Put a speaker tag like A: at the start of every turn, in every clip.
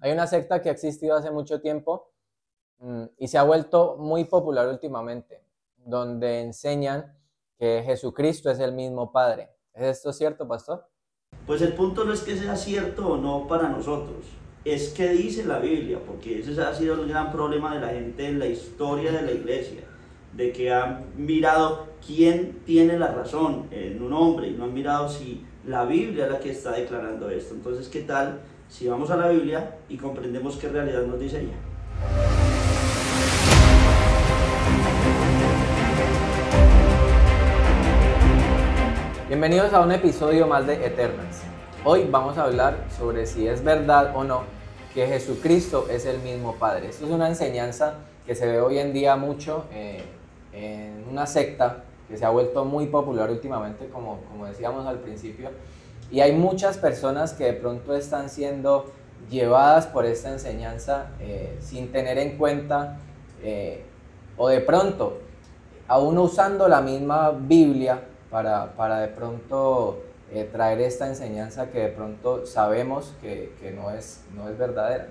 A: Hay una secta que ha existido hace mucho tiempo y se ha vuelto muy popular últimamente, donde enseñan que Jesucristo es el mismo Padre. ¿Es esto cierto, pastor?
B: Pues el punto no es que sea cierto o no para nosotros, es que dice la Biblia, porque ese ha sido el gran problema de la gente en la historia de la iglesia, de que han mirado quién tiene la razón en un hombre y no han mirado si la Biblia es la que está declarando esto. Entonces, ¿qué tal si vamos a la Biblia y comprendemos qué realidad nos dice ella?
A: Bienvenidos a un episodio más de Eternals. Hoy vamos a hablar sobre si es verdad o no que Jesucristo es el mismo Padre. Esto es una enseñanza que se ve hoy en día mucho en una secta que se ha vuelto muy popular últimamente, como decíamos al principio. Y hay muchas personas que de pronto están siendo llevadas por esta enseñanza sin tener en cuenta o de pronto, aún usando la misma Biblia para de pronto traer esta enseñanza que de pronto sabemos que no es verdadera.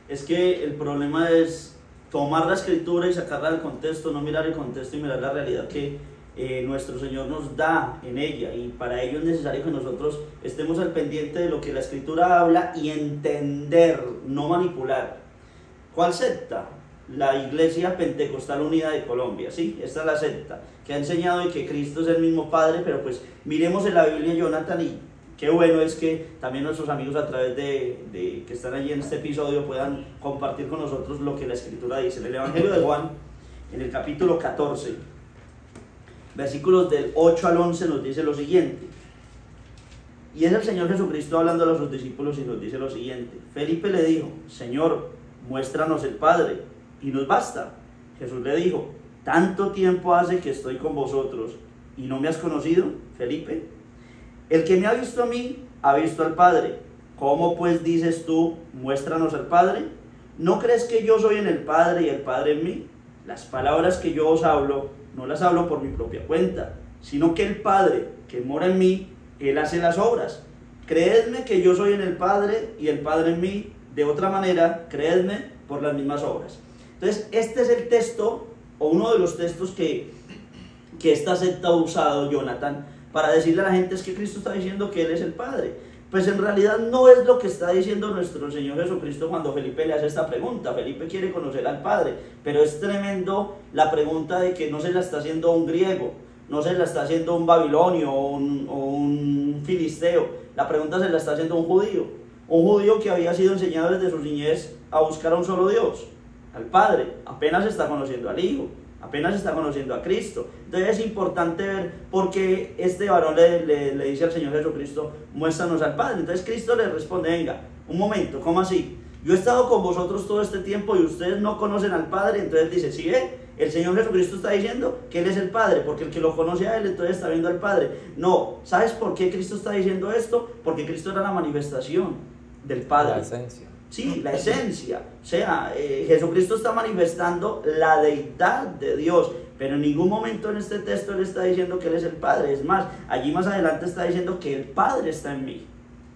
B: Es que el problema es tomar la escritura y sacarla del contexto, no mirar el contexto y mirar la realidad que nuestro Señor nos da en ella, y para ello es necesario que nosotros estemos al pendiente de lo que la escritura habla y entender, no manipular. ¿Cuál secta? La Iglesia Pentecostal Unida de Colombia, ¿sí? Esta es la secta que ha enseñado de que Cristo es el mismo Padre, pero pues miremos en la Biblia, Jonathan, y qué bueno es que también nuestros amigos a través de que están allí en este episodio puedan compartir con nosotros lo que la Escritura dice. En el Evangelio de Juan, en el capítulo 14, versículos del 8 al 11 nos dice lo siguiente. Y es el Señor Jesucristo hablando a sus discípulos y nos dice lo siguiente. Felipe le dijo: Señor, muéstranos el Padre y nos basta. Jesús le dijo: ¿tanto tiempo hace que estoy con vosotros y no me has conocido, Felipe? El que me ha visto a mí, ha visto al Padre. ¿Cómo pues dices tú, muéstranos al Padre? ¿No crees que yo soy en el Padre y el Padre en mí? Las palabras que yo os hablo, no las hablo por mi propia cuenta, sino que el Padre que mora en mí, Él hace las obras. Creedme que yo soy en el Padre y el Padre en mí. De otra manera, creedme por las mismas obras. Entonces, este es el texto, o uno de los textos que esta secta ha usado, Jonathan, para decirle a la gente es que Cristo está diciendo que Él es el Padre. Pues en realidad no es lo que está diciendo nuestro Señor Jesucristo cuando Felipe le hace esta pregunta. Felipe quiere conocer al Padre, pero es tremendo la pregunta de que no se la está haciendo un griego, no se la está haciendo un babilonio o un filisteo. La pregunta se la está haciendo un judío que había sido enseñado desde su niñez a buscar a un solo Dios, al Padre. Apenas está conociendo al Hijo, apenas está conociendo a Cristo. Entonces es importante ver por qué este varón le dice al Señor Jesucristo: muéstranos al Padre. Entonces Cristo le responde: venga, un momento, ¿cómo así? Yo he estado con vosotros todo este tiempo y ustedes no conocen al Padre. Entonces dice: ¿sí ve? El Señor Jesucristo está diciendo que Él es el Padre, porque el que lo conoce a Él entonces está viendo al Padre. No, ¿sabes por qué Cristo está diciendo esto? Porque Cristo era la manifestación del Padre.
A: La esencia.
B: Sí, la esencia. O sea, Jesucristo está manifestando la deidad de Dios, pero en ningún momento en este texto Él está diciendo que Él es el Padre. Es más, allí más adelante está diciendo que el Padre está en mí.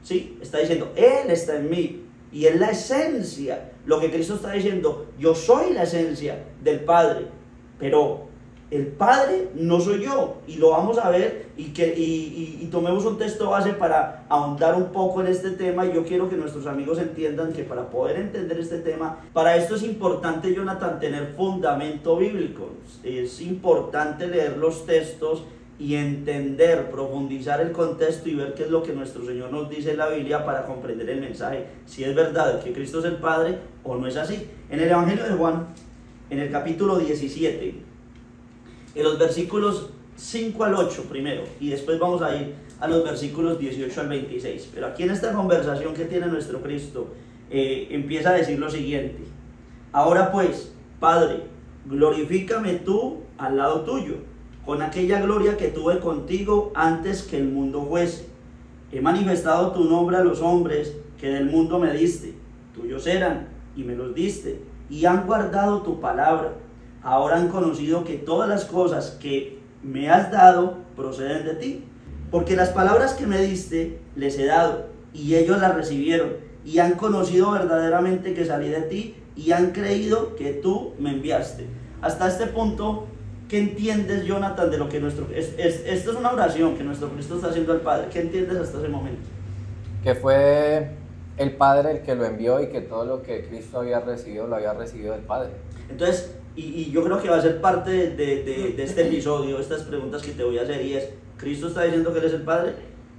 B: Sí, está diciendo Él está en mí y es la esencia. Lo que Cristo está diciendo: yo soy la esencia del Padre, pero el Padre no soy yo, y lo vamos a ver, y tomemos un texto base para ahondar un poco en este tema. Y yo quiero que nuestros amigos entiendan que para poder entender este tema, para esto es importante, Jonathan, tener fundamento bíblico. Es importante leer los textos y entender, profundizar el contexto y ver qué es lo que nuestro Señor nos dice en la Biblia para comprender el mensaje, si es verdad que Cristo es el Padre o no es así. En el Evangelio de Juan, en el capítulo 17, en los versículos 5 al 8 primero, y después vamos a ir a los versículos 18 al 26. Pero aquí en esta conversación que tiene nuestro Cristo, empieza a decir lo siguiente: ahora pues, Padre, glorifícame tú al lado tuyo, con aquella gloria que tuve contigo antes que el mundo fuese. He manifestado tu nombre a los hombres que del mundo me diste. Tuyos eran y me los diste, y han guardado tu palabra. Ahora han conocido que todas las cosas que me has dado proceden de ti, porque las palabras que me diste les he dado, y ellos las recibieron, y han conocido verdaderamente que salí de ti y han creído que tú me enviaste. Hasta este punto, ¿qué entiendes, Jonathan, de lo que esto es una oración que nuestro Cristo está haciendo al Padre? ¿Qué entiendes hasta ese momento?
A: Que fue el Padre el que lo envió y que todo lo que Cristo había recibido lo había recibido del Padre.
B: Entonces, y yo creo que va a ser parte de este episodio, estas preguntas que te voy a hacer, y es, ¿Cristo está diciendo que Él es el Padre?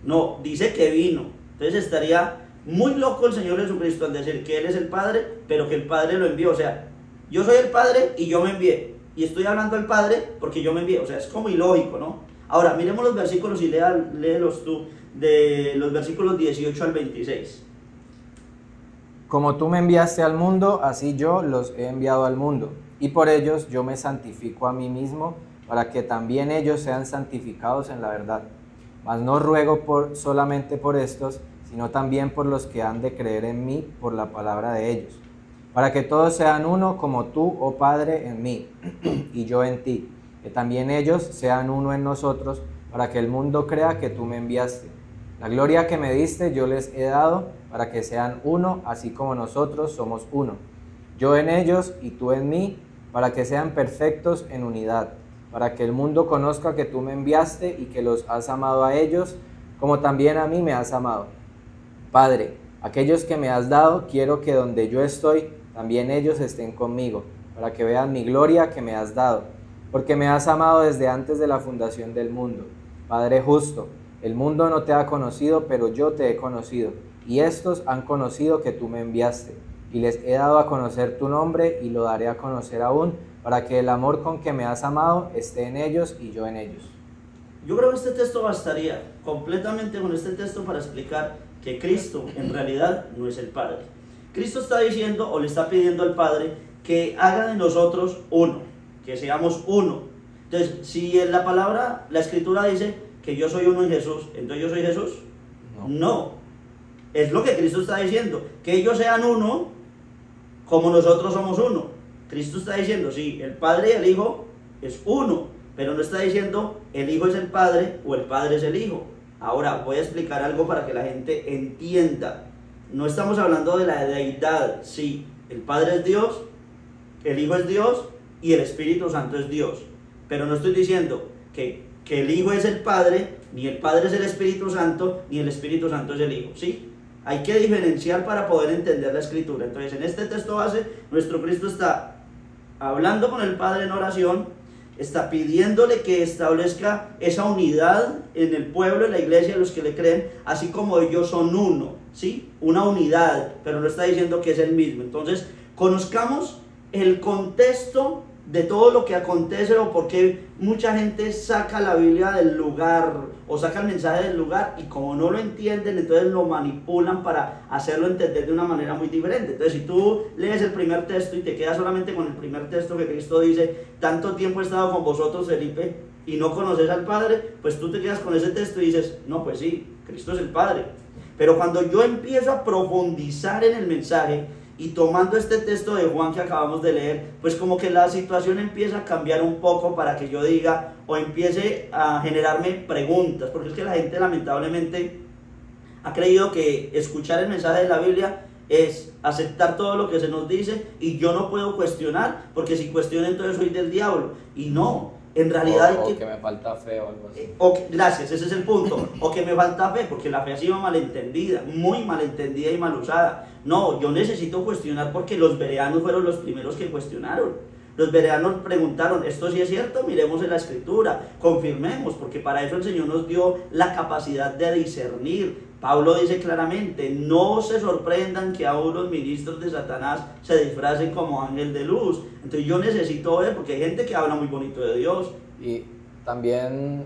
B: No, dice que vino. Entonces estaría muy loco el Señor Jesucristo al decir que Él es el Padre, pero que el Padre lo envió. O sea, yo soy el Padre y yo me envié, y estoy hablando al Padre porque yo me envié. O sea, es como ilógico, ¿no? Ahora, miremos los versículos y léelos tú, de los versículos 18 al 26.
A: Como tú me enviaste al mundo, así yo los he enviado al mundo, y por ellos yo me santifico a mí mismo, para que también ellos sean santificados en la verdad. Mas no ruego solamente por estos, sino también por los que han de creer en mí por la palabra de ellos, para que todos sean uno como tú, oh Padre, en mí, y yo en ti, que también ellos sean uno en nosotros, para que el mundo crea que tú me enviaste. La gloria que me diste yo les he dado, para que sean uno, así como nosotros somos uno. Yo en ellos y tú en mí, para que sean perfectos en unidad, para que el mundo conozca que tú me enviaste y que los has amado a ellos, como también a mí me has amado. Padre, aquellos que me has dado, quiero que donde yo estoy, también ellos estén conmigo, para que vean mi gloria que me has dado, porque me has amado desde antes de la fundación del mundo. Padre justo, el mundo no te ha conocido, pero yo te he conocido, y estos han conocido que tú me enviaste, y les he dado a conocer tu nombre, y lo daré a conocer aún, para que el amor con que me has amado esté en ellos y yo en ellos.
B: Yo creo que este texto bastaría completamente con este texto para explicar que Cristo en realidad no es el Padre. Cristo está diciendo o le está pidiendo al Padre que haga de nosotros uno, que seamos uno. Entonces, si en la Escritura dice que yo soy uno en Jesús, entonces yo soy Jesús. No. Es lo que Cristo está diciendo, que ellos sean uno como nosotros somos uno. Cristo está diciendo, sí, el Padre y el Hijo es uno, pero no está diciendo el Hijo es el Padre o el Padre es el Hijo. Ahora voy a explicar algo para que la gente entienda. No estamos hablando de la deidad. Sí, el Padre es Dios, el Hijo es Dios y el Espíritu Santo es Dios. Pero no estoy diciendo que el Hijo es el Padre, ni el Padre es el Espíritu Santo, ni el Espíritu Santo es el Hijo. ¿Sí? Hay que diferenciar para poder entender la Escritura. Entonces, en este texto base, nuestro Cristo está hablando con el Padre en oración, está pidiéndole que establezca esa unidad en el pueblo, en la iglesia, los que le creen, así como ellos son uno, ¿sí? Una unidad, pero no está diciendo que es el mismo. Entonces, conozcamos el contexto de todo lo que acontece o por qué mucha gente saca la Biblia del lugar o saca el mensaje del lugar y como no lo entienden, entonces lo manipulan para hacerlo entender de una manera muy diferente. Entonces, si tú lees el primer texto y te quedas solamente con el primer texto que Cristo dice, tanto tiempo he estado con vosotros, Felipe, y no conoces al Padre, pues tú te quedas con ese texto y dices, no, pues sí, Cristo es el Padre. Pero cuando yo empiezo a profundizar en el mensaje, y tomando este texto de Juan que acabamos de leer, pues como que la situación empieza a cambiar un poco para que yo diga o empiece a generarme preguntas, porque es que la gente lamentablemente ha creído que escuchar el mensaje de la Biblia es aceptar todo lo que se nos dice y yo no puedo cuestionar, porque si cuestiono entonces soy del diablo, y no. En realidad
A: o que me falta fe o algo así.
B: Gracias, ese es el punto. O que me falta fe, porque la fe ha sido malentendida, muy malentendida y mal usada. No, yo necesito cuestionar porque los bereanos fueron los primeros que cuestionaron. Los bereanos preguntaron, ¿esto sí es cierto? Miremos en la Escritura, confirmemos, porque para eso el Señor nos dio la capacidad de discernir. Pablo dice claramente, no se sorprendan que aún los ministros de Satanás se disfracen como ángel de luz. Entonces yo necesito ver, porque hay gente que habla muy bonito de Dios.
A: Y también,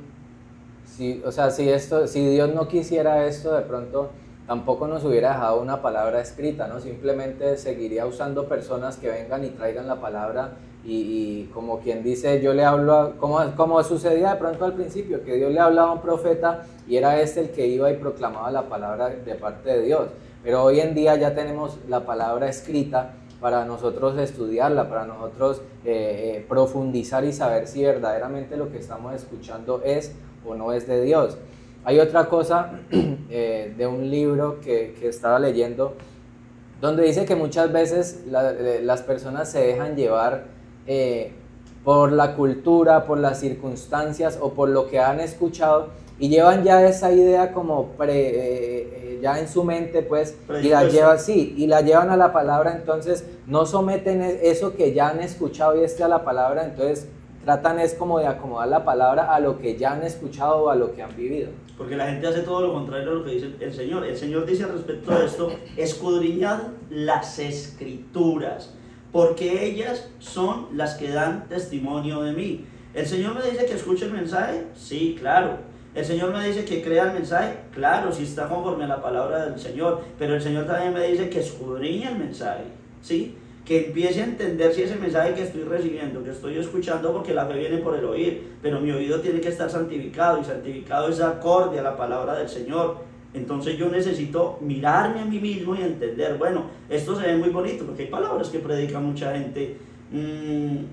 A: si Dios no quisiera esto, de pronto tampoco nos hubiera dejado una palabra escrita, ¿no? Simplemente seguiría usando personas que vengan y traigan la palabra y como quien dice, yo le hablo, como sucedía de pronto al principio, que Dios le hablaba a un profeta y era este el que iba y proclamaba la palabra de parte de Dios. Pero hoy en día ya tenemos la palabra escrita para nosotros estudiarla, para nosotros profundizar y saber si verdaderamente lo que estamos escuchando es o no es de Dios. Hay otra cosa de un libro que estaba leyendo donde dice que muchas veces las personas se dejan llevar por la cultura, por las circunstancias o por lo que han escuchado y llevan ya esa idea como ya en su mente, pues, y la llevan a la palabra. Entonces no someten eso que ya han escuchado y a la palabra, entonces tratan es como de acomodar la palabra a lo que ya han escuchado o a lo que han vivido.
B: Porque la gente hace todo lo contrario a lo que dice el Señor. El Señor dice al respecto de esto: escudriñad las Escrituras, porque ellas son las que dan testimonio de mí. ¿El Señor me dice que escuche el mensaje? Sí, claro. ¿El Señor me dice que crea el mensaje? Claro, si está conforme a la palabra del Señor. Pero el Señor también me dice que escudriñe el mensaje, ¿sí? Que empiece a entender si ese mensaje que estoy recibiendo, que estoy escuchando, porque la fe viene por el oír, pero mi oído tiene que estar santificado, y santificado es acorde a la palabra del Señor. Entonces yo necesito mirarme a mí mismo y entender, bueno, esto se ve muy bonito, porque hay palabras que predica mucha gente,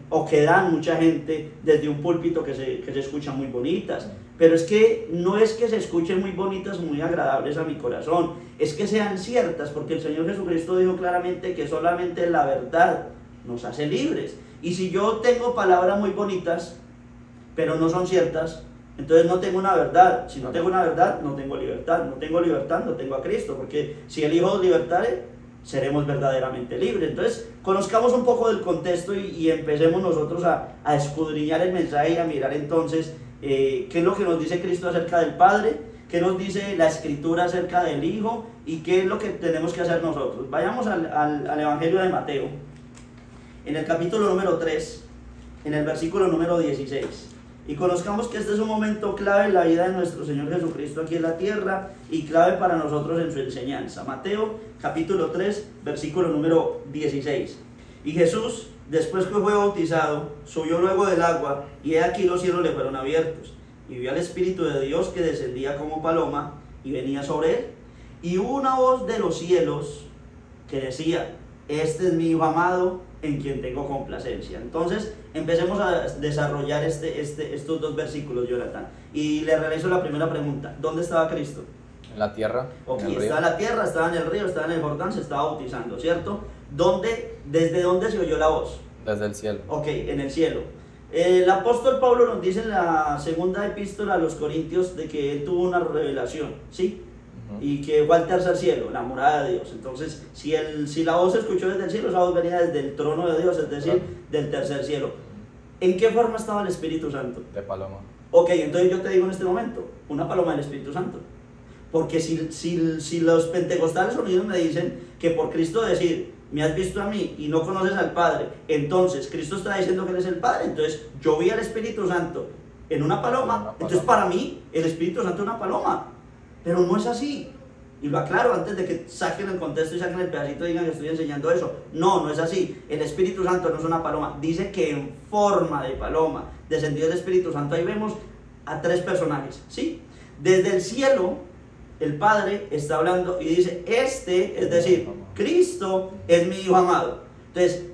B: o que dan mucha gente desde un púlpito que se escuchan muy bonitas, pero es que no es que se escuchen muy bonitas, muy agradables a mi corazón, es que sean ciertas, porque el Señor Jesucristo dijo claramente que solamente la verdad nos hace libres. Y si yo tengo palabras muy bonitas, pero no son ciertas, entonces no tengo una verdad. Si no tengo una verdad, no tengo libertad. No tengo libertad, no tengo a Cristo, porque si el Hijo libertare, seremos verdaderamente libres. Entonces, conozcamos un poco del contexto y empecemos nosotros a escudriñar el mensaje y a mirar entonces qué es lo que nos dice Cristo acerca del Padre, qué nos dice la Escritura acerca del Hijo y qué es lo que tenemos que hacer nosotros. Vayamos al Evangelio de Mateo, en el capítulo número 3, en el versículo número 16. Y conozcamos que este es un momento clave en la vida de nuestro Señor Jesucristo aquí en la tierra y clave para nosotros en su enseñanza. Mateo capítulo 3, versículo número 16. Y Jesús, después que fue bautizado, subió luego del agua, y he aquí los cielos le fueron abiertos, y vio al Espíritu de Dios que descendía como paloma y venía sobre él. Y hubo una voz de los cielos que decía: este es mi Hijo amado, en quien tengo complacencia. Entonces, empecemos a desarrollar estos dos versículos, Jonathan. Y le realizo la primera pregunta: ¿dónde estaba Cristo?
A: En la tierra.
B: Ok, estaba en la tierra, estaba en el río, estaba en el Jordán, se estaba bautizando, ¿cierto? ¿Desde dónde se oyó la voz?
A: Desde el cielo.
B: Ok, en el cielo. El apóstol Pablo nos dice en la segunda epístola a los Corintios de que él tuvo una revelación, ¿sí? Y que fue al tercer cielo, la morada de Dios. Entonces, si la voz se escuchó desde el cielo, esa voz venía desde el trono de Dios, es decir, del tercer cielo. ¿En qué forma estaba el Espíritu Santo?
A: De paloma.
B: Ok, entonces yo te digo en este momento, una paloma del Espíritu Santo. Porque si los pentecostales unidos me dicen que por Cristo decir: me has visto a mí y no conoces al Padre, entonces Cristo está diciendo que Él es el Padre, entonces yo vi al Espíritu Santo en una paloma, entonces para mí el Espíritu Santo es una paloma, pero no es así. Y lo aclaro antes de que saquen el contexto y saquen el pedacito y digan que estoy enseñando eso. No es así. El Espíritu Santo no es una paloma, dice que en forma de paloma descendió el Espíritu Santo. Ahí vemos a tres personajes, ¿sí? Desde el cielo el Padre está hablando y dice: es decir, Cristo es mi Hijo amado. Entonces,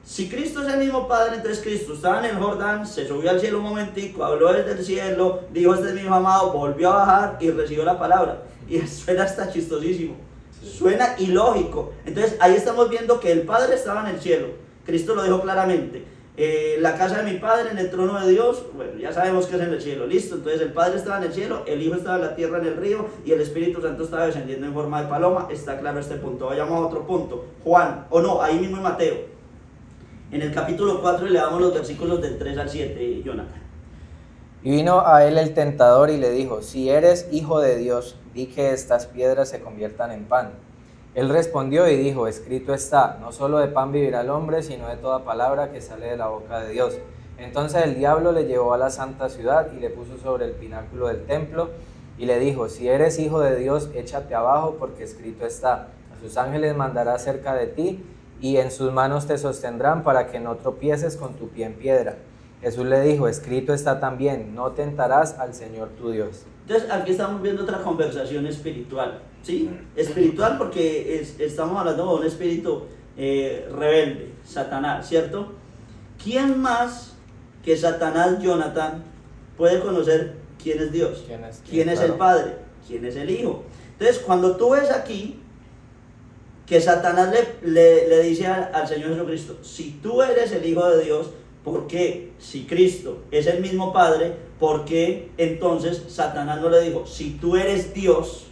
B: si Cristo es el mismo Padre, entonces Cristo estaba en el Jordán, se subió al cielo un momentico, habló desde el cielo, dijo: este es mi Hijo amado, volvió a bajar y recibió la palabra. Y suena hasta chistosísimo, suena ilógico. Entonces ahí estamos viendo que el Padre estaba en el cielo, Cristo lo dijo claramente: la casa de mi Padre, en el trono de Dios. Bueno, ya sabemos que es en el cielo, listo. Entonces el Padre estaba en el cielo, el Hijo estaba en la tierra, en el río, y el Espíritu Santo estaba descendiendo en forma de paloma. Está claro este punto. Vayamos a otro punto. Juan, o no, ahí mismo en Mateo, en el capítulo 4, y le damos los versículos del 3 al 7, Jonathan.
A: Y vino a él el tentador y le dijo: si eres hijo de Dios, di que estas piedras se conviertan en pan. Él respondió y dijo: escrito está, no solo de pan vivirá el hombre, sino de toda palabra que sale de la boca de Dios. Entonces el diablo le llevó a la santa ciudad y le puso sobre el pináculo del templo y le dijo: si eres hijo de Dios, échate abajo, porque escrito está: a sus ángeles mandará cerca de ti, y en sus manos te sostendrán para que no tropieces con tu pie en piedra. Jesús le dijo: escrito está también, no tentarás al Señor tu Dios.
B: Entonces aquí estamos viendo otra conversación espiritual, ¿sí? Espiritual porque estamos hablando de un espíritu rebelde, Satanás, ¿cierto? ¿Quién más que Satanás, Jonathan, puede conocer quién es Dios? ¿Quién es el Padre? ¿Quién es el Hijo? Entonces cuando tú ves aquí que Satanás le dice al Señor Jesucristo, si tú eres el Hijo de Dios, ¿por qué? Si Cristo es el mismo Padre, ¿por qué entonces Satanás no le dijo, si tú eres Dios,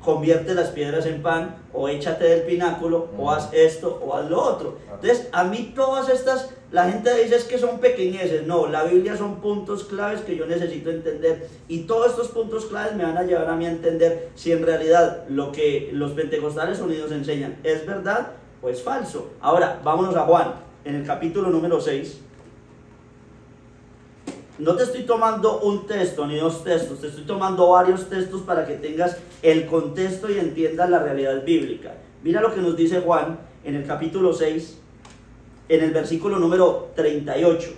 B: convierte las piedras en pan, o échate del pináculo, o haz esto, o haz lo otro? Entonces, a mí todas estas, la gente dice es que son pequeñeces. No, la Biblia son puntos claves que yo necesito entender, y todos estos puntos claves me van a llevar a mí a entender si en realidad lo que los pentecostales unidos enseñan es verdad o es falso. Ahora, vámonos a Juan, en el capítulo número 6. No te estoy tomando un texto ni dos textos, te estoy tomando varios textos para que tengas el contexto y entiendas la realidad bíblica. Mira lo que nos dice Juan en el capítulo 6, en el versículo número 38.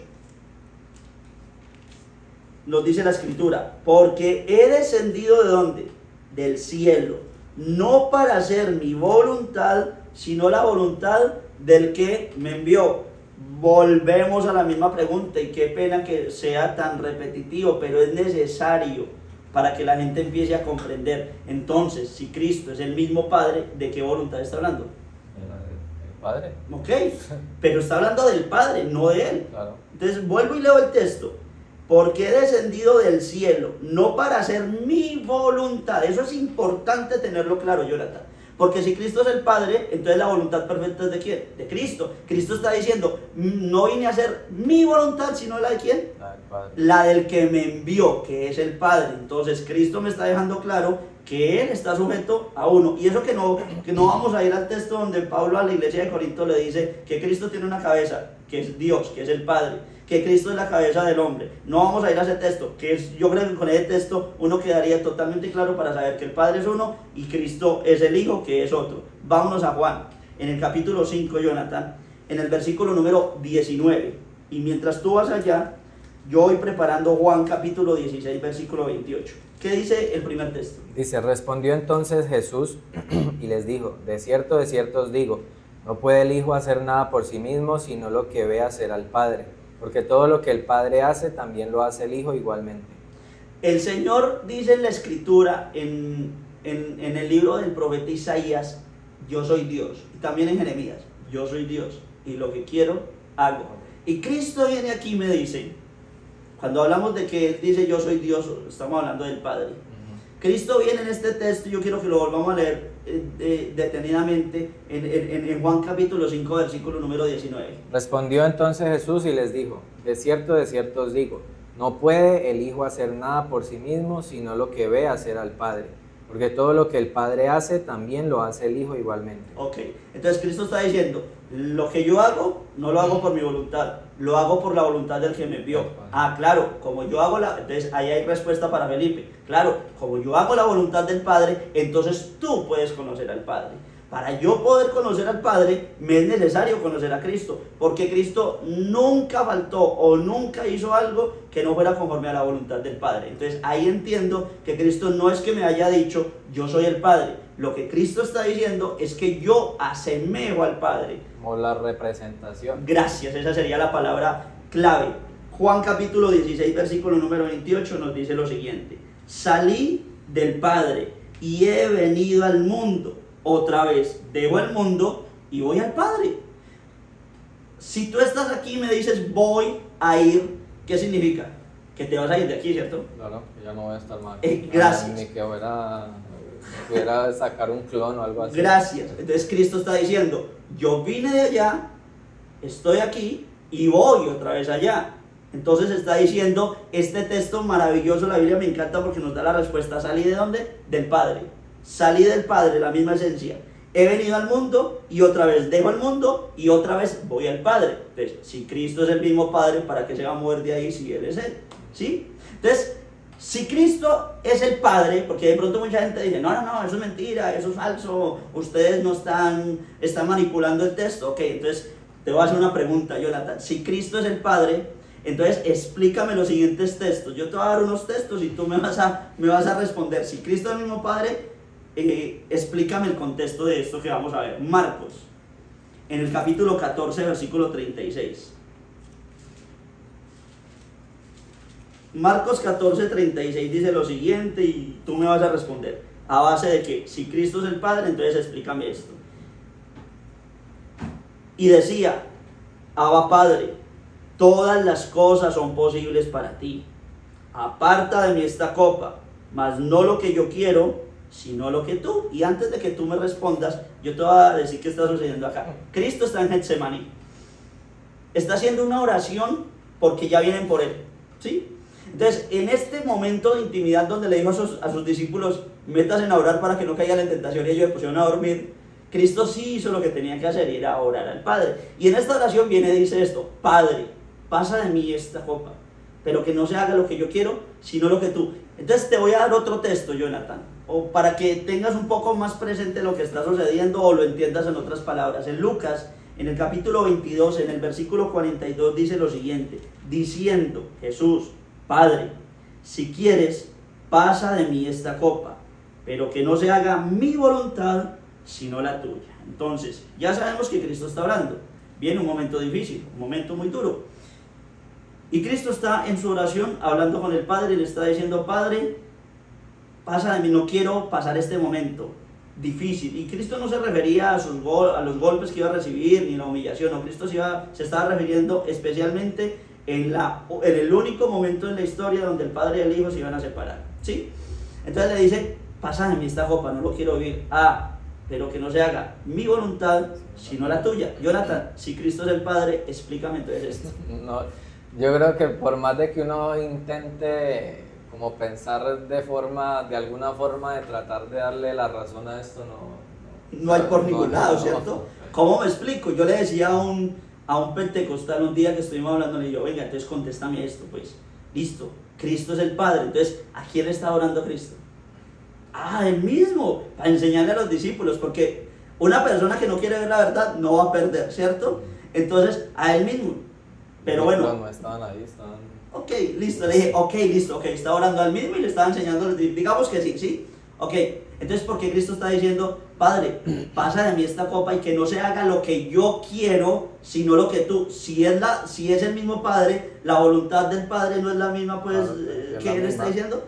B: Nos dice la escritura, porque he descendido ¿de dónde? Del cielo, no para hacer mi voluntad, sino la voluntad del que me envió. Volvemos a la misma pregunta, y qué pena que sea tan repetitivo, pero es necesario para que la gente empiece a comprender. Entonces, si Cristo es el mismo Padre, ¿de qué voluntad está hablando?
A: El Padre.
B: Ok, pero está hablando del Padre, no de Él.
A: Claro.
B: Entonces, vuelvo y leo el texto. Porque he descendido del cielo, no para hacer mi voluntad. Eso es importante tenerlo claro, Jonathan. Porque si Cristo es el Padre, entonces la voluntad perfecta es ¿de quién? De Cristo. Cristo está diciendo, no vine a hacer mi voluntad, sino la de ¿quién?
A: La del Padre.
B: La del que me envió, que es el Padre. Entonces Cristo me está dejando claro que Él está sujeto a uno. Y eso que no vamos a ir al texto donde Pablo a la iglesia de Corinto le dice que Cristo tiene una cabeza, que es Dios, que es el Padre, que Cristo es la cabeza del hombre. No vamos a ir a ese texto, que es, yo creo que con ese texto uno quedaría totalmente claro para saber que el Padre es uno y Cristo es el Hijo, que es otro. Vámonos a Juan, en el capítulo 5, Jonathan, en el versículo número 19. Y mientras tú vas allá, yo voy preparando Juan capítulo 16, versículo 28. ¿Qué dice el primer texto?
A: Dice, respondió entonces Jesús y les dijo, de cierto os digo, no puede el Hijo hacer nada por sí mismo, sino lo que ve hacer al Padre. Porque todo lo que el Padre hace, también lo hace el Hijo igualmente.
B: El Señor dice en la Escritura, en el libro del profeta Isaías, yo soy Dios. Y también en Jeremías, yo soy Dios, y lo que quiero, hago. Y Cristo viene aquí y me dice, cuando hablamos de que Él dice yo soy Dios, estamos hablando del Padre. Cristo viene en este texto, y yo quiero que lo volvamos a leer detenidamente, en Juan capítulo 5, versículo número 19.
A: Respondió entonces Jesús y les dijo, de cierto os digo, no puede el Hijo hacer nada por sí mismo, sino lo que ve hacer al Padre. Porque todo lo que el Padre hace, también lo hace el Hijo igualmente.
B: Ok, entonces Cristo está diciendo, lo que yo hago, no lo hago por mi voluntad, lo hago por la voluntad del que me envió. Ah, claro, como yo hago entonces ahí hay respuesta para Felipe. Claro, como yo hago la voluntad del Padre, entonces tú puedes conocer al Padre. Para yo poder conocer al Padre, me es necesario conocer a Cristo, porque Cristo nunca faltó o nunca hizo algo que no fuera conforme a la voluntad del Padre. Entonces ahí entiendo que Cristo no es que me haya dicho, yo soy el Padre. Lo que Cristo está diciendo es que yo asemejo al Padre.
A: Como la representación.
B: Gracias, esa sería la palabra clave. Juan capítulo 16, versículo número 28 nos dice lo siguiente. Salí del Padre y he venido al mundo. Otra vez, dejo el mundo y voy al Padre. Si tú estás aquí y me dices voy a ir, ¿qué significa? Que te vas a ir de aquí, ¿cierto?
A: Claro, que ya no voy a estar mal.
B: Gracias.
A: Ni que pudiera sacar un clon o algo así.
B: Gracias. Entonces Cristo está diciendo, yo vine de allá, estoy aquí y voy otra vez allá. Entonces está diciendo, este texto maravilloso, la Biblia me encanta porque nos da la respuesta. ¿Salí de dónde? Del Padre. Salí del Padre, la misma esencia. He venido al mundo y otra vez dejo el mundo y otra vez voy al Padre. Entonces, si Cristo es el mismo Padre, ¿para qué se va a mover de ahí si Él es Él? ¿Sí? Entonces, si Cristo es el Padre, porque de pronto mucha gente dice, no, eso es mentira, eso es falso, ustedes no están manipulando el texto. Ok, entonces te voy a hacer una pregunta, Jonathan. Si Cristo es el Padre, entonces explícame los siguientes textos. Yo te voy a dar unos textos y tú me vas a responder. Si Cristo es el mismo Padre, explícame el contexto de esto que vamos a ver. Marcos, en el capítulo 14, versículo 36. Marcos 14, 36 dice lo siguiente y tú me vas a responder. a base de que si Cristo es el Padre, entonces explícame esto. Y decía, Abba Padre, todas las cosas son posibles para ti. Aparta de mí esta copa, mas no lo que yo quiero, sino lo que tú. Y antes de que tú me respondas, yo te voy a decir qué está sucediendo acá. Cristo está en Getsemaní. Está haciendo una oración porque ya vienen por él, ¿sí? Entonces, en este momento de intimidad donde le dijo a sus discípulos, métanse a orar para que no caigan en tentación, y ellos se pusieron a dormir, Cristo sí hizo lo que tenía que hacer, y era orar al Padre. Y en esta oración viene y dice esto: Padre, pasa de mí esta copa, pero que no se haga lo que yo quiero, sino lo que tú. Entonces te voy a dar otro texto, Jonathan, o para que tengas un poco más presente lo que está sucediendo, o lo entiendas en otras palabras. En Lucas, en el capítulo 22, en el versículo 42, dice lo siguiente: diciendo Jesús, Padre, si quieres, pasa de mí esta copa, pero que no se haga mi voluntad, sino la tuya. Entonces, ya sabemos que Cristo está orando. Viene un momento difícil, un momento muy duro. Y Cristo está en su oración hablando con el Padre y le está diciendo: Padre, pasa de mí, no quiero pasar este momento difícil. Y Cristo no se refería a los golpes que iba a recibir ni la humillación, no. Cristo se estaba refiriendo especialmente en el único momento en la historia donde el Padre y el Hijo se iban a separar, ¿sí? Entonces le dice: pasa de mí esta copa, no lo quiero vivir. Pero que no se haga mi voluntad, sino la tuya. Jonathan, si Cristo es el Padre, explícame entonces esto.
A: No, yo creo que por más de que uno intente como pensar de alguna forma de tratar de darle la razón a esto,
B: no hay por ningún lado, ¿cierto? ¿Cómo me explico? Yo le decía a un pentecostal un día que estuvimos hablando, le digo: venga, entonces contéstame esto, pues. Listo, Cristo es el Padre, entonces, ¿a quién le está orando Cristo? Él mismo, para enseñarle a los discípulos, porque una persona que no quiere ver la verdad no va a perder, ¿cierto? Entonces, a él mismo. Pero bueno,
A: no estaban ahí, estaban...
B: Ok, listo, le dije: ok, listo, estaba orando al mismo y le estaba enseñando, digamos que sí, ¿sí? Ok, entonces, ¿por qué Cristo está diciendo: Padre, pasa de mí esta copa y que no se haga lo que yo quiero, sino lo que tú? Si es el mismo Padre, la voluntad del Padre no es la misma, pues, que él está diciendo.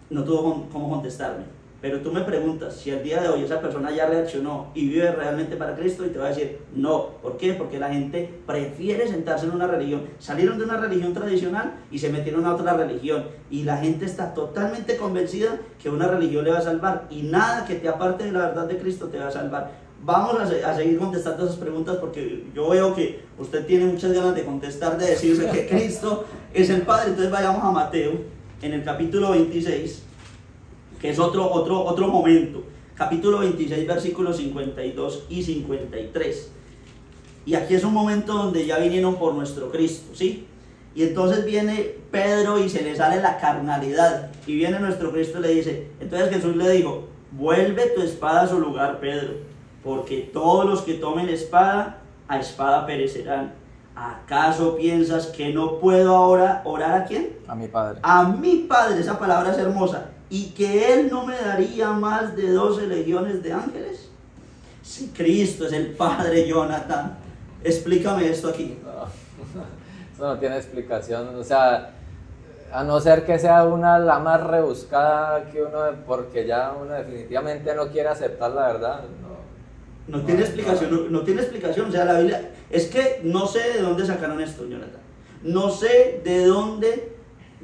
B: No tuvo cómo contestarme. Pero tú me preguntas si al día de hoy esa persona ya reaccionó y vive realmente para Cristo, y te va a decir: no. ¿Por qué? Porque la gente prefiere sentarse en una religión. Salieron de una religión tradicional y se metieron a otra religión, y la gente está totalmente convencida que una religión le va a salvar, y nada que te aparte de la verdad de Cristo te va a salvar. Vamos a seguir contestando esas preguntas, porque yo veo que usted tiene muchas ganas de contestar, de decirse que Cristo es el Padre. Entonces vayamos a Mateo, en el capítulo 26, que es otro momento. Capítulo 26, versículos 52 y 53. Y aquí es un momento donde ya vinieron por nuestro Cristo, ¿sí? Y entonces viene Pedro y se le sale la carnalidad. Y viene nuestro Cristo y le dice, entonces Jesús le dijo: vuelve tu espada a su lugar, Pedro, porque todos los que tomen espada, a espada perecerán. ¿Acaso piensas que no puedo ahora orar a quién?
A: A mi Padre.
B: A mi Padre, esa palabra es hermosa. ¿Y que Él no me daría más de 12 legiones de ángeles? Si Cristo es el Padre, Jonathan, explícame esto aquí.
A: No, eso no tiene explicación. O sea, a no ser que sea la más rebuscada que uno, porque ya uno definitivamente no quiere aceptar la verdad.
B: No tiene explicación, no tiene explicación. O sea, la Biblia, es que no sé de dónde sacaron esto, Jonathan. No sé de dónde.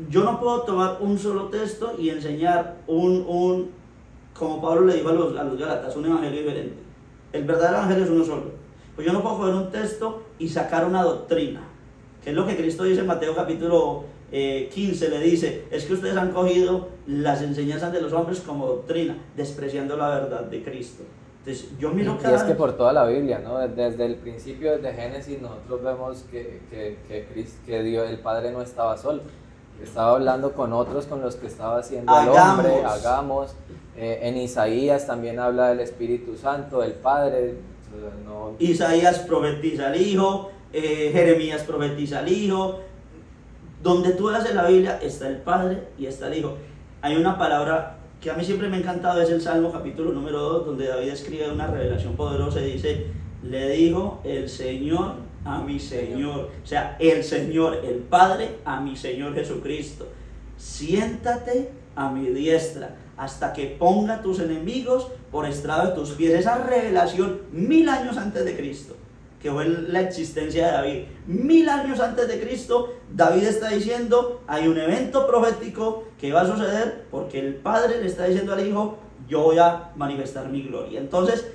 B: Yo no puedo tomar un solo texto y enseñar como Pablo le dijo a los Gálatas, un evangelio diferente. El verdadero evangelio es uno solo. Pues yo no puedo coger un texto y sacar una doctrina, que es lo que Cristo dice en Mateo capítulo 15, le dice: es que ustedes han cogido las enseñanzas de los hombres como doctrina, despreciando la verdad de Cristo. Entonces, yo miro
A: y es que por toda la Biblia, ¿no? Desde el principio, desde Génesis, nosotros vemos que Dios, el Padre, no estaba solo. Estaba hablando con otros, con los que estaba haciendo el hombre, hagamos. En Isaías también habla del Espíritu Santo, del Padre. No.
B: Isaías profetiza al Hijo, Jeremías profetiza al Hijo. Donde tú haces la Biblia está el Padre y está el Hijo. Hay una palabra que a mí siempre me ha encantado, es el Salmo capítulo número 2, donde David escribe una revelación poderosa y dice: le dijo el Señor a mi Señor. O sea, el Señor, el Padre, a mi Señor Jesucristo: siéntate a mi diestra, hasta que ponga tus enemigos por estrado de tus pies. Esa revelación 1000 años antes de Cristo, que fue la existencia de David. 1000 años antes de Cristo, David está diciendo, hay un evento profético que va a suceder, porque el Padre le está diciendo al Hijo, yo voy a manifestar mi gloria. Entonces,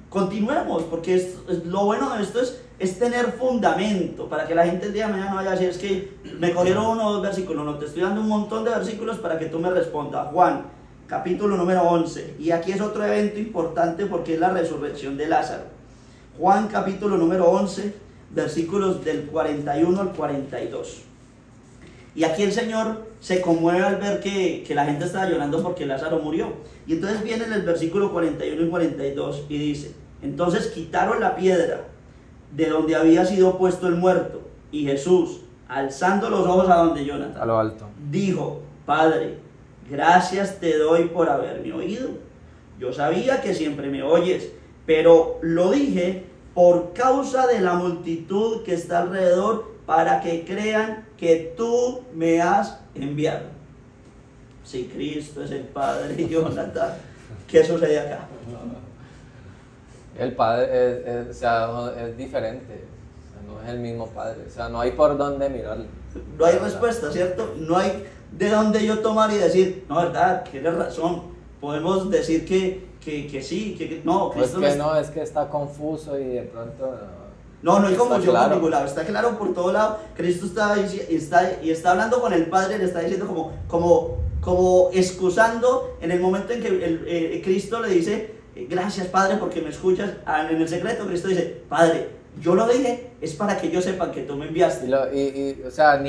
B: continuemos, porque lo bueno de esto es tener fundamento, para que la gente el día de mañana no vaya a decir, es que me cogieron 1 o 2 versículos. No, te estoy dando un montón de versículos para que tú me respondas. Juan, capítulo número 11, y aquí es otro evento importante porque es la resurrección de Lázaro. Juan capítulo número 11, versículos del 41 al 42. Y aquí el Señor se conmueve al ver que la gente estaba llorando porque Lázaro murió. Y entonces viene en el versículo 41 y 42 y dice, entonces quitaron la piedra de donde había sido puesto el muerto. Y Jesús, alzando los ojos a donde Jonathan,
A: a lo alto,
B: dijo, Padre, gracias te doy por haberme oído. Yo sabía que siempre me oyes, pero lo dije por causa de la multitud que está alrededor, para que crean que tú me has enviado. Si Cristo es el Padre, Jonathan, ¿qué sucede acá?
A: el Padre o sea, es diferente, o sea, no es el mismo Padre, o sea, no hay por dónde mirarlo.
B: No hay respuesta, ¿cierto? No hay de dónde yo tomar y decir, no, verdad, tienes razón. Podemos decir que sí, que no.
A: Cristo no, es que está confuso y de pronto...
B: No hay confusión
A: claro.
B: por ningún lado, está claro por todo lado. Cristo está hablando con el Padre, le está diciendo como excusando en el momento en que Cristo le dice, gracias Padre porque me escuchas. En el secreto Cristo dice, Padre, yo lo dije, es para que ellos sepan que tú me enviaste.
A: O sea,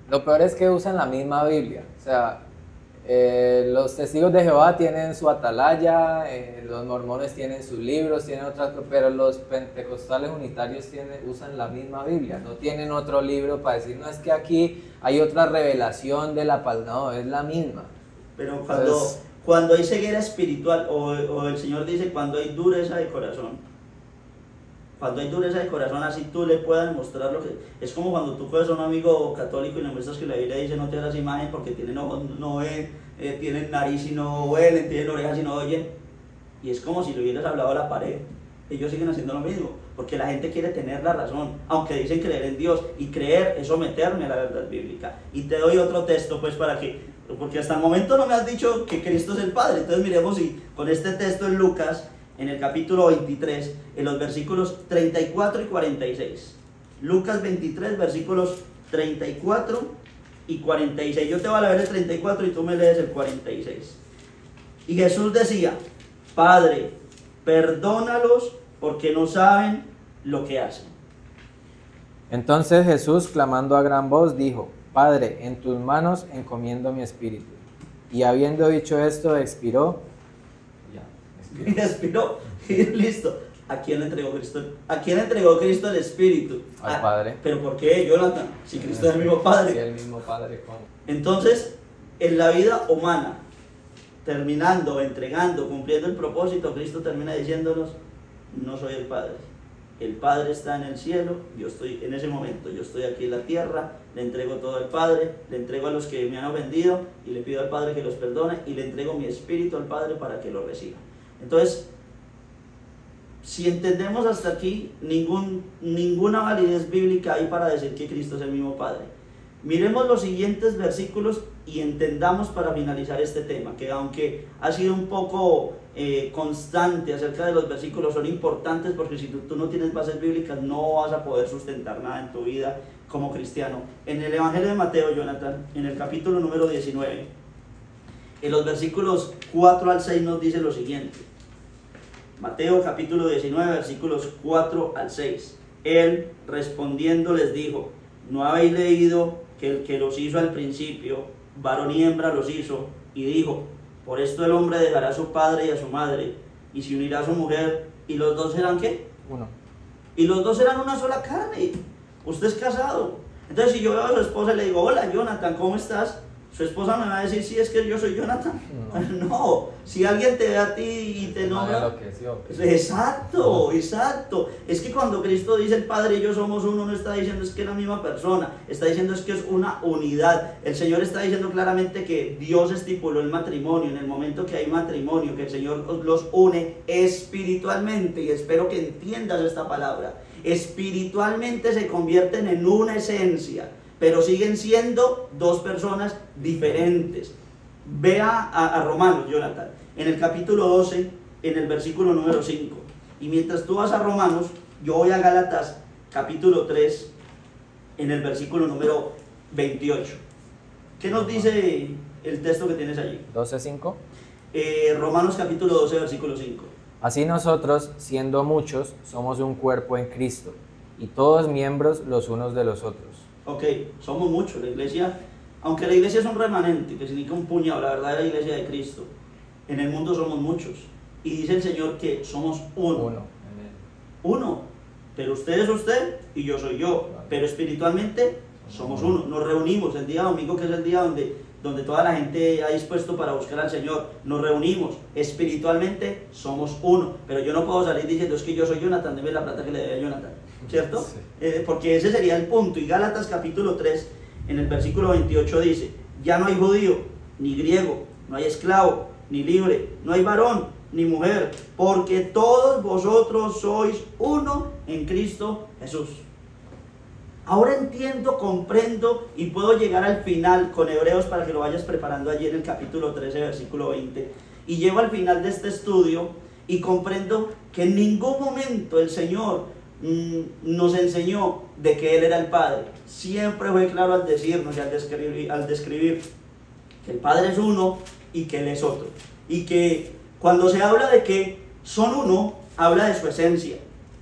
A: lo peor es que usan la misma Biblia, o sea, los testigos de Jehová tienen su atalaya, los mormones tienen sus libros, tienen otras, pero los pentecostales unitarios usan la misma Biblia, no tienen otro libro para decir, no, es que aquí hay otra revelación de la palabra, no, es la misma.
B: Pero cuando hay ceguera espiritual, o el Señor dice, cuando hay dureza de corazón, así tú le puedas demostrar lo que... Es como cuando tú coges a un amigo católico y le muestras que la Biblia dice no te hagas imagen porque tienen ojos no ven, tienen nariz y no huelen, tienen orejas y no oyen. Y es como si le hubieras hablado a la pared. Ellos siguen haciendo lo mismo, porque la gente quiere tener la razón, aunque dicen creer en Dios, y creer es someterme a la verdad bíblica. Y te doy otro texto pues porque hasta el momento no me has dicho que Cristo es el Padre. Entonces miremos si con este texto en Lucas, en el capítulo 23, en los versículos 34 y 46. Lucas 23, versículos 34 y 46. Yo te voy a leer el 34 y tú me lees el 46. Y Jesús decía, Padre, perdónalos porque no saben lo que hacen.
A: Entonces Jesús, clamando a gran voz, dijo, Padre, en tus manos encomiendo mi espíritu. Y habiendo dicho esto, expiró.
B: Y expiró, y listo. ¿A quién le entregó Cristo? ¿A quién entregó Cristo el Espíritu?
A: Al Padre.
B: ¿Pero por qué, Jonathan? Si Cristo es el mismo Padre.
A: Sí, el mismo Padre, ¿cómo?
B: Entonces, en la vida humana, terminando, entregando, cumpliendo el propósito, Cristo termina diciéndonos, no soy el Padre. El Padre está en el cielo, yo estoy en ese momento, yo estoy aquí en la tierra, le entrego todo al Padre, le entrego a los que me han ofendido y le pido al Padre que los perdone y le entrego mi espíritu al Padre para que lo reciba. Entonces, si entendemos hasta aquí, ninguna validez bíblica hay para decir que Cristo es el mismo Padre. Miremos los siguientes versículos y entendamos para finalizar este tema, que aunque ha sido un poco constante acerca de los versículos, son importantes porque si tú no tienes bases bíblicas no vas a poder sustentar nada en tu vida como cristiano. En el Evangelio de Mateo, Jonathan, en el capítulo número 19, en los versículos 4 al 6 nos dice lo siguiente. Mateo capítulo 19, versículos 4 al 6. Él respondiendo les dijo, ¿no habéis leído que el que los hizo al principio, varón y hembra los hizo? Y dijo, por esto el hombre dejará a su padre y a su madre, y se unirá a su mujer, y los dos serán ¿qué?
A: Uno.
B: Y los dos serán una sola carne. Usted es casado. Entonces si yo veo a su esposa y le digo, hola Jonathan, ¿cómo estás? Su esposa me va a decir, sí, es que yo soy Jonathan. No, si alguien te ve a ti y te nombra... Exacto, exacto. Es que cuando Cristo dice el Padre y yo somos uno, no está diciendo es que es la misma persona, está diciendo es que es una unidad. El Señor está diciendo claramente que Dios estipuló el matrimonio, en el momento que hay matrimonio, que el Señor los une espiritualmente, y espero que entiendas esta palabra. Espiritualmente se convierten en una esencia, pero siguen siendo dos personas diferentes. Vea a Romanos, Jonathan, en el capítulo 12, en el versículo número 5. Y mientras tú vas a Romanos, yo voy a Gálatas, capítulo 3, en el versículo número 28. ¿Qué nos dice el texto que tienes allí?
A: 12:5.
B: Romanos, capítulo 12, versículo 5.
A: Así nosotros, siendo muchos, somos un cuerpo en Cristo, y todos miembros los unos de los otros.
B: Ok, somos muchos, la iglesia, aunque la iglesia es un remanente, que significa un puñado, la verdadera iglesia de Cristo, en el mundo somos muchos, y dice el Señor que somos uno. Uno, pero usted es usted y yo soy yo, pero espiritualmente somos uno. Nos reunimos el día domingo, que es el día donde toda la gente ha dispuesto para buscar al Señor. Nos reunimos, espiritualmente somos uno, pero yo no puedo salir diciendo es que yo soy Jonathan, deme la plata que le debe a Jonathan, ¿cierto? Sí. Porque ese sería el punto. Y Gálatas capítulo 3, en el versículo 28 dice, ya no hay judío, ni griego, no hay esclavo, ni libre, no hay varón, ni mujer, porque todos vosotros sois uno en Cristo Jesús. Ahora entiendo, comprendo y puedo llegar al final con Hebreos para que lo vayas preparando allí en el capítulo 13, versículo 20. Y llego al final de este estudio y comprendo que en ningún momento el Señor nos enseñó de que Él era el Padre. Siempre fue claro al decirnos y al describir que el Padre es uno y que Él es otro. Y que cuando se habla de que son uno, habla de su esencia.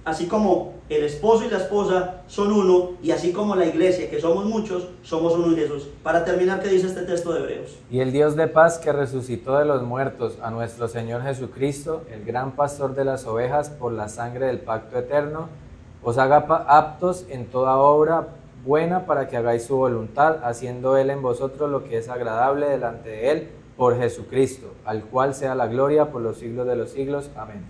B: Así como el esposo y la esposa son uno, y así como la iglesia, que somos muchos, somos uno en Jesús. Para terminar, ¿qué dice este texto de Hebreos?
A: Y el Dios de paz, que resucitó de los muertos a nuestro Señor Jesucristo, el gran pastor de las ovejas, por la sangre del pacto eterno, os haga aptos en toda obra buena para que hagáis su voluntad, haciendo Él en vosotros lo que es agradable delante de Él, por Jesucristo, al cual sea la gloria por los siglos de los siglos. Amén.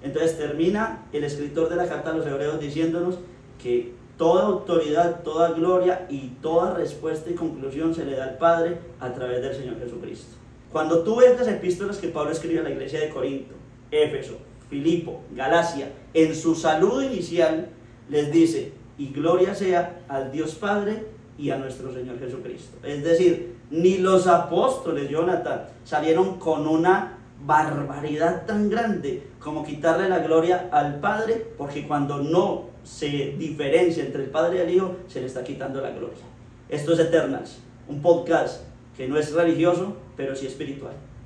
B: Entonces termina el escritor de la carta a los Hebreos diciéndonos que toda autoridad, toda gloria y toda respuesta y conclusión se le da al Padre a través del Señor Jesucristo. Cuando tú ves las epístolas que Pablo escribe a la iglesia de Corinto, Éfeso, Filipo, Galacia, en su saludo inicial les dice, y gloria sea al Dios Padre y a nuestro Señor Jesucristo. Es decir, ni los apóstoles, Jonathan, salieron con una barbaridad tan grande como quitarle la gloria al Padre, porque cuando no se diferencia entre el Padre y el Hijo, se le está quitando la gloria. Esto es Eternals, un podcast que no es religioso, pero sí espiritual.